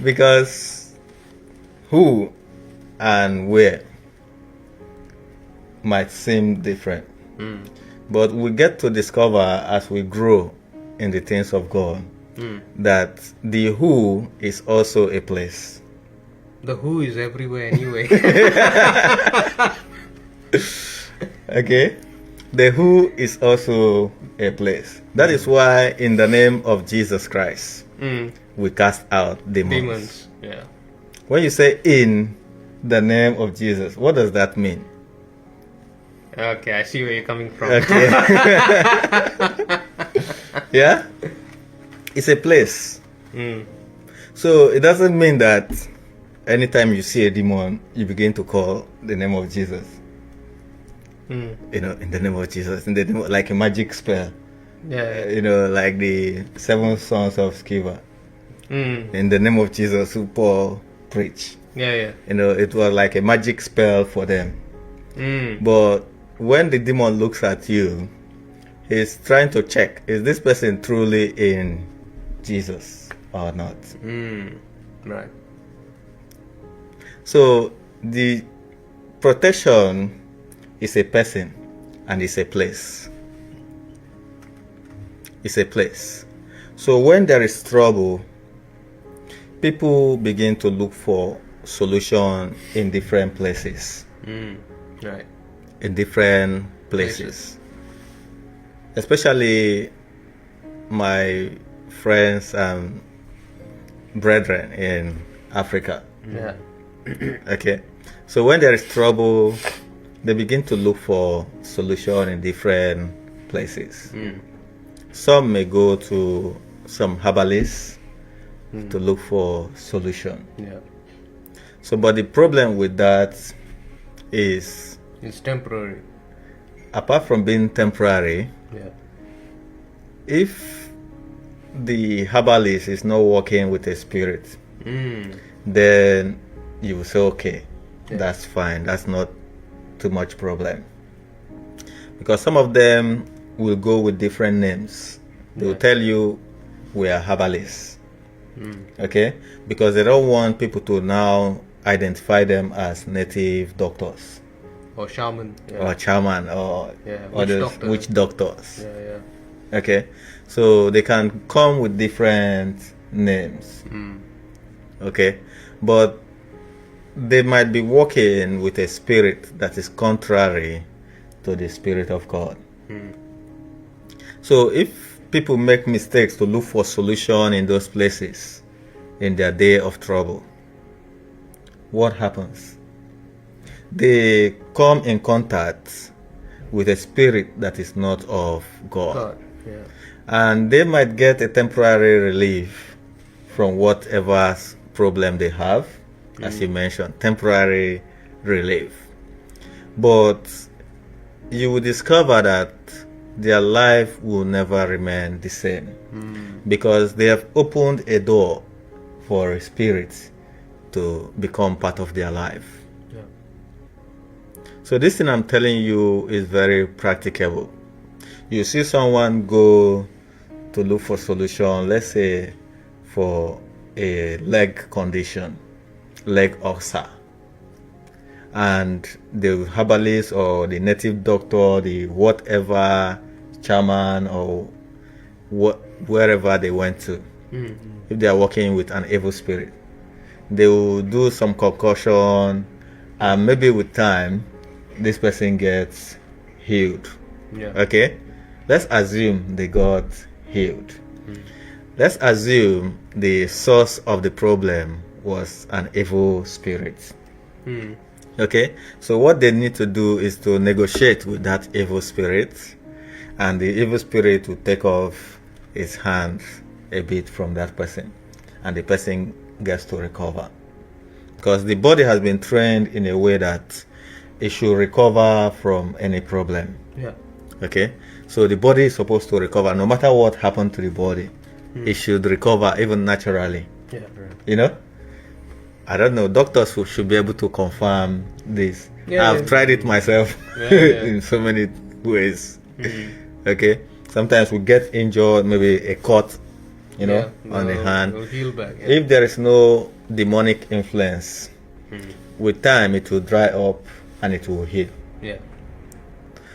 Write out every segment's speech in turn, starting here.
Because who and where might seem different. But we get to discover as we grow in the things of God that the who is also a place. The who is everywhere anyway. Okay? The who is also a place. That is why in the name of Jesus Christ, we cast out demons. Yeah. When you say in the name of Jesus, what does that mean? Okay, I see where you're coming from. Okay. Yeah? It's a place. So it doesn't mean that anytime you see a demon, you begin to call the name of Jesus. You know, in the name of Jesus, in the name of, like a magic spell. Yeah. You know, like the 7 sons of Sceva. In the name of Jesus, who Paul preached. Yeah. You know, it was like a magic spell for them. But when the demon looks at you, he's trying to check, is this person truly in Jesus or not? Right. So the protection is a person and it's a place. It's a place. So when there is trouble, people begin to look for solution in different places. Right. In different places. Especially my friends and brethren in Africa. Yeah. Okay. So when there is trouble, they begin to look for solution in different places. Some may go to some herbalists to look for solution. Yeah. So, but the problem with that is, It's temporary. apart from being temporary, Yeah. if the herbalist is not working with a spirit, then you will say, okay, that's fine. That's not too much problem. Because some of them will go with different names. They will tell you we are herbalists. Okay? Because they don't want people to now identify them as native doctors. Or shaman. Or chairman or witch doctors. Yeah. Okay, so they can come with different names. Okay, but they might be working with a spirit that is contrary to the Spirit of God. So if people make mistakes to look for solution in those places in their day of trouble, what happens? They come in contact with a spirit that is not of God. Yeah. And they might get a temporary relief from whatever problem they have, as you mentioned, temporary relief. But you will discover that their life will never remain the same because they have opened a door for a spirit to become part of their life. So this thing I'm telling you is very practicable. You see someone go to look for solution, let's say for a leg condition, leg ulcer, and the herbalist or the native doctor, the whatever chairman or wherever they went to, if they are working with an evil spirit, they will do some concoction, and maybe with time this person gets healed. Okay, let's assume they got healed. Let's assume the source of the problem was an evil spirit. Okay, so what they need to do is to negotiate with that evil spirit, and the evil spirit will take off its hand a bit from that person, and the person gets to recover. Because the body has been trained in a way that it should recover from any problem. Okay, so the body is supposed to recover no matter what happened to the body. It should recover even naturally. You know, I don't know, doctors who should be able to confirm this. I've tried it myself in so many ways. Okay, sometimes we get injured, maybe a cut, you know, on the hand. Heal back, If there is no demonic influence. With time, it will dry up and it will heal. Yeah.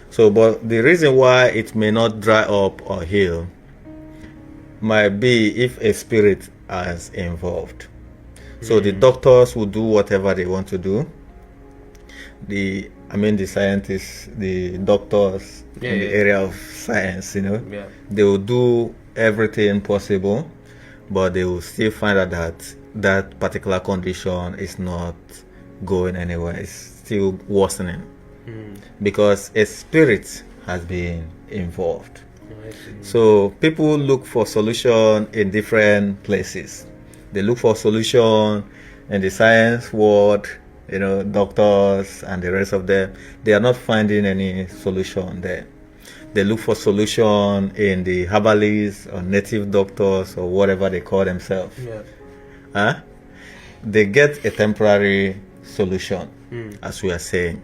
So, but the reason why it may not dry up or heal might be if a spirit is involved. So the doctors will do whatever they want to do. The scientists, the doctors Yeah, in the yeah. area of science, Yeah. they will do everything possible, but they will still find out that that particular condition is not going anywhere. It's still worsening because a spirit has been involved. I see. So people look for solution in different places. They look for solution in the science world, doctors and the rest of them. They are not finding any solution there. They look for solution in the herbalists or native doctors or whatever they call themselves. Yeah. They get a temporary solution, as we are saying.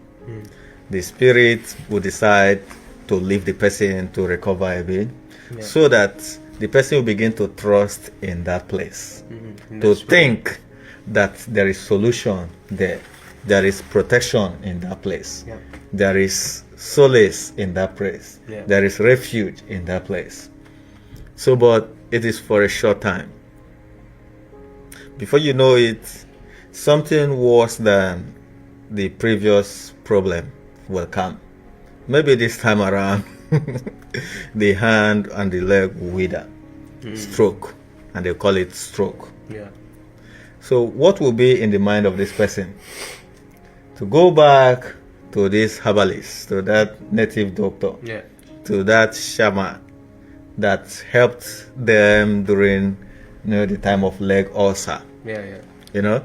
The spirit will decide to leave the person to recover a bit, so that the person will begin to trust in that place, to think that there is solution there, there is protection in that place, Yeah. there is solace in that place, Yeah. there is refuge in that place. So, but it is for a short time. Before you know it, something worse than the previous problem will come. Maybe this time around, the hand and the leg will wither, stroke, and they call it stroke. Yeah. So, what will be in the mind of this person? To go back to this herbalist, to that native doctor, Yeah. to that shaman that helped them during the time of leg ulcer. Yeah. Yeah.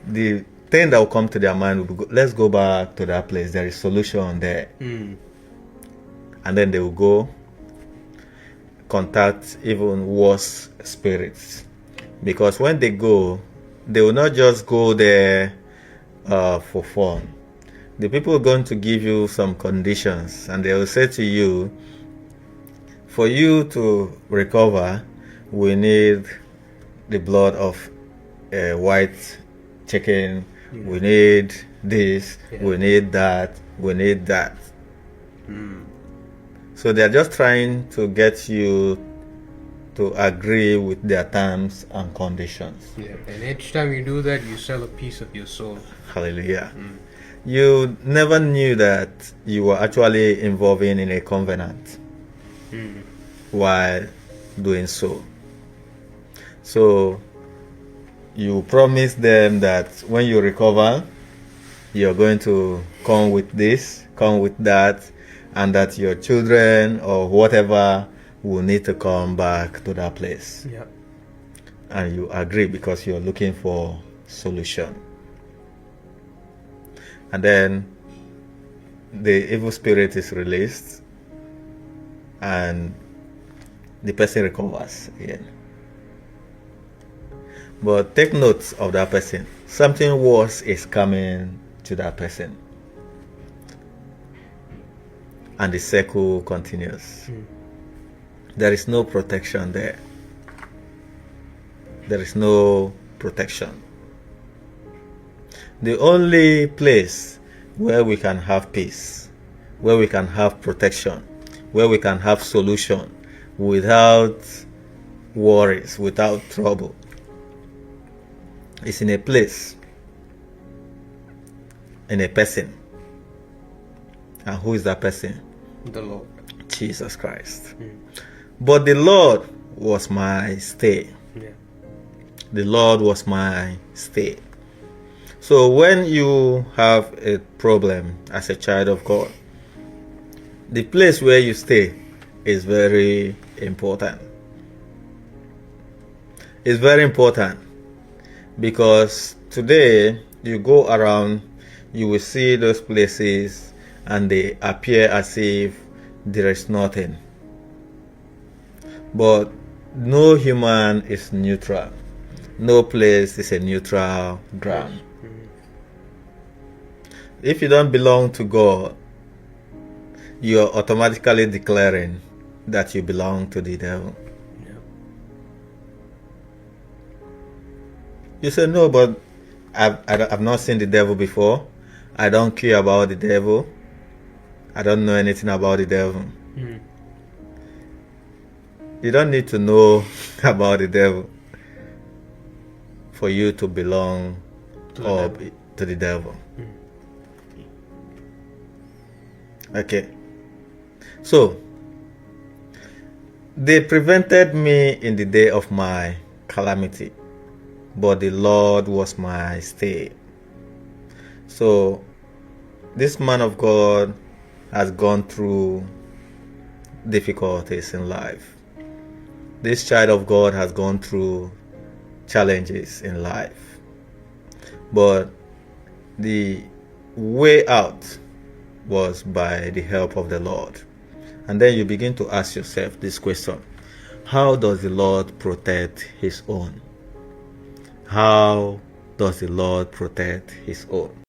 The thing that will come to their mind will be, let's go back to that place. There is solution there. And then they will go contact even worse spirits. Because when they go, they will not just go there for fun. The people are going to give you some conditions, and they will say to you, for you to recover, we need the blood of a white chicken, we need this, we need that, we need that. So they're just trying to get you to agree with their terms and conditions. Yeah. And each time you do that, you sell a piece of your soul. Hallelujah. You never knew that you were actually involving in a covenant while doing so. So you promise them that when you recover, you're going to come with this, come with that, and that your children or whatever will need to come back to that place. Yeah. And you agree because you're looking for solution. And then the evil spirit is released and the person recovers again. But take note of that person. Something worse is coming to that person. And the circle continues. There is no protection there. There is no protection. The only place where we can have peace, where we can have protection, where we can have solution without worries, without trouble, is in a place, in a person. And who is that person? The Lord. Jesus Christ. But the Lord was my stay. Yeah. The Lord was my stay. So when you have a problem as a child of God, the place where you stay is very important. It's very important because today you go around, you will see those places and they appear as if there is nothing. But no human is neutral. No place is a neutral ground. If you don't belong to God, you are automatically declaring that you belong to the devil. Yeah. You say, no, but I've not seen the devil before. I don't care about the devil. I don't know anything about the devil. Mm. You don't need to know about the devil for you to belong to the devil. Okay. So, they prevented me in the day of my calamity, but the Lord was my stay. So, this man of God has gone through difficulties in life. This child of God has gone through challenges in life. But the way out was by the help of the Lord. And then you begin to ask yourself this question: how does the Lord protect his own? How does the Lord protect his own?